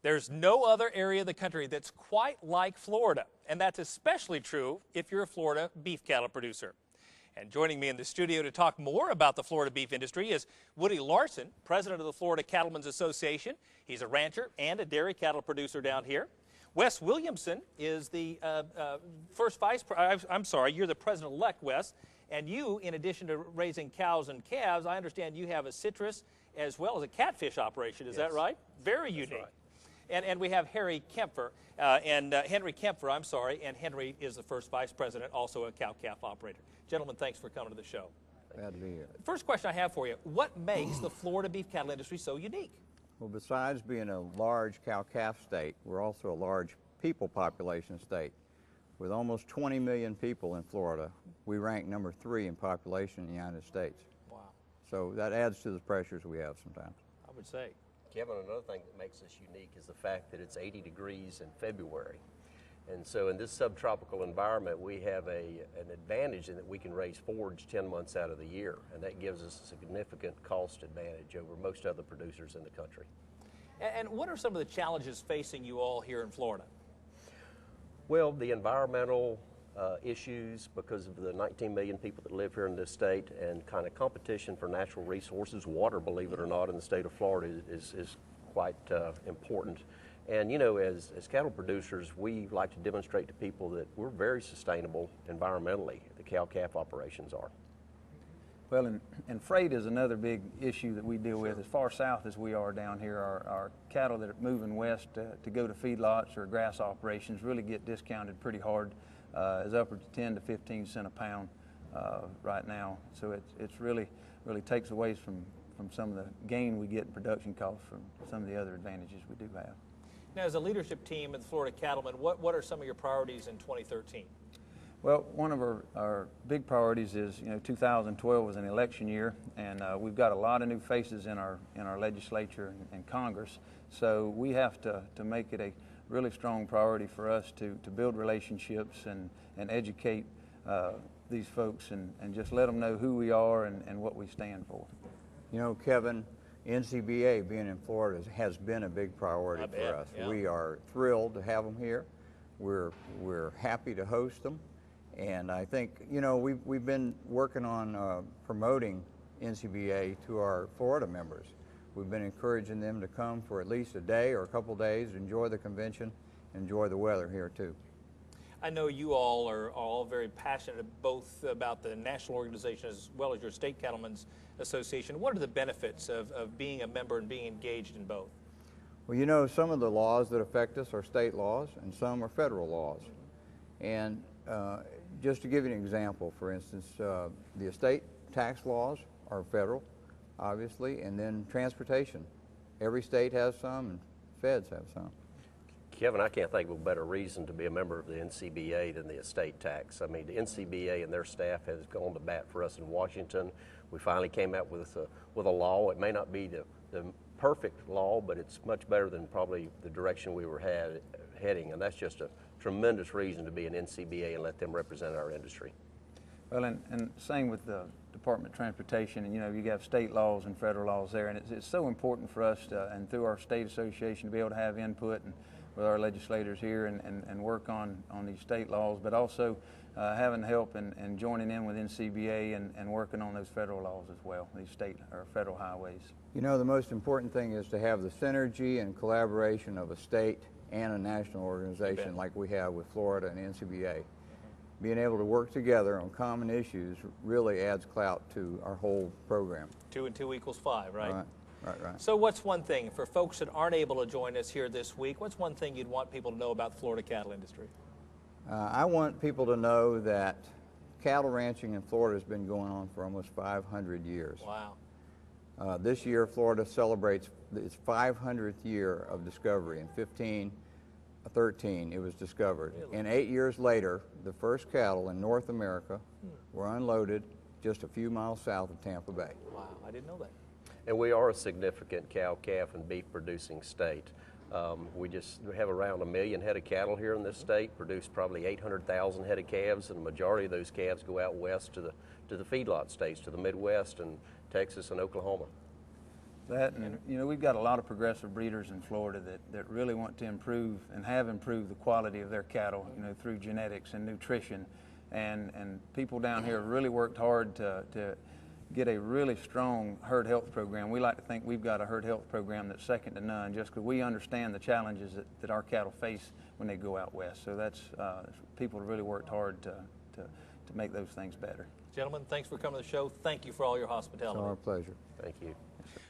There's no other area of the country that's quite like Florida, and that's especially true if you're a Florida beef cattle producer. And joining me in the studio to talk more about the Florida beef industry is Woody Larsen, president of the Florida Cattlemen's Association. He's a rancher and a dairy cattle producer down here. Wes Williamson is the you're the president-elect, Wes. And you, in addition to raising cows and calves, I understand you have a citrus as well as a catfish operation. Is that right? Very unique. Right. And we have Henry Kempfer, and Henry is the first vice president, also a cow-calf operator. Gentlemen, thanks for coming to the show. Glad to be here. First question I have for you, what makes the Florida beef cattle industry so unique? Well, besides being a large cow-calf state, we're also a large people population state. With almost 20 million people in Florida, we rank number 3 in population in the United States. Wow. So that adds to the pressures we have sometimes. I would say. Kevin, another thing that makes us unique is the fact that it's 80 degrees in February. And so in this subtropical environment, we have an advantage in that we can raise forage 10 months out of the year, and that gives us a significant cost advantage over most other producers in the country. And what are some of the challenges facing you all here in Florida? Well, the environmental issues because of the 19 million people that live here in this state, and kind of competition for natural resources. Water, believe it or not, in the state of Florida is quite important. And you know, as cattle producers, we like to demonstrate to people that we're very sustainable environmentally. The cow-calf operations are. Well, and freight is another big issue that we deal with. As far south as we are down here, our cattle that are moving west to go to feedlots or grass operations really get discounted pretty hard. It's upwards of 10 to 15 cents a pound right now. So it's really takes away from some of the gain we get in production costs from some of the other advantages we do have. Now, as a leadership team at the Florida Cattlemen, what are some of your priorities in 2013? Well, one of our big priorities is, 2012 was an election year, and we've got a lot of new faces in our legislature and Congress. So we have to make it a really strong priority for us to build relationships and educate these folks and just let them know who we are and what we stand for. You know, Kevin, NCBA being in Florida has been a big priority for us. Yeah. We are thrilled to have them here. We're happy to host them. And I think, we've been working on promoting NCBA to our Florida members. We've been encouraging them to come for at least a day or a couple days, enjoy the convention, enjoy the weather here too. I know you all are all very passionate both about the national organization as well as your state Cattlemen's Association. What are the benefits of being a member and being engaged in both? Well, some of the laws that affect us are state laws and some are federal laws. And just to give you an example, for instance, the estate tax laws are federal, obviously, and then transportation. Every state has some, and feds have some. Kevin, I can't think of a better reason to be a member of the NCBA than the estate tax. I mean, the NCBA and their staff has gone to bat for us in Washington. We finally came out with a law. It may not be the perfect law, but it's much better than probably the direction we were heading, and that's just a tremendous reason to be an NCBA and let them represent our industry. Well, and same with the Department of Transportation, and you have state laws and federal laws there, and it's so important for us and through our state association to be able to have input and with our legislators here and work on these state laws, but also having help and joining in with NCBA and working on those federal laws as well, these state or federal highways. The most important thing is to have the synergy and collaboration of a state and a national organization like we have with Florida and NCBA. Being able to work together on common issues really adds clout to our whole program. 2 and 2 equals 5, right? Right. So what's one thing, for folks that aren't able to join us here this week, what's one thing you'd want people to know about the Florida cattle industry? I want people to know that cattle ranching in Florida has been going on for almost 500 years. Wow. This year, Florida celebrates its 500th year of discovery. In 1513, it was discovered. Really? And 8 years later, the first cattle in North America were unloaded just a few miles south of Tampa Bay. Wow, I didn't know that. And we are a significant cow, calf, and beef producing state. We have around 1 million head of cattle here in this state, produce probably 800,000 head of calves, and the majority of those calves go out west to the feedlot states, to the Midwest and Texas and Oklahoma. That, and you know, we've got a lot of progressive breeders in Florida that really want to improve and have improved the quality of their cattle, you know, through genetics and nutrition. And people down here really worked hard to get a really strong herd health program. We like to think we've got a herd health program that's second to none, just because we understand the challenges that our cattle face when they go out west. So that's people have really worked hard to make those things better. Gentlemen, thanks for coming to the show. Thank you for all your hospitality. It's our pleasure. Thank you.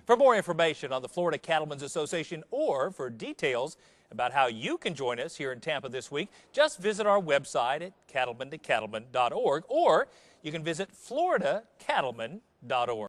For more information on the Florida Cattlemen's Association or for details about how you can join us here in Tampa this week, just visit our website at cattlementocattlemen.org, or you can visit floridacattlemen.org.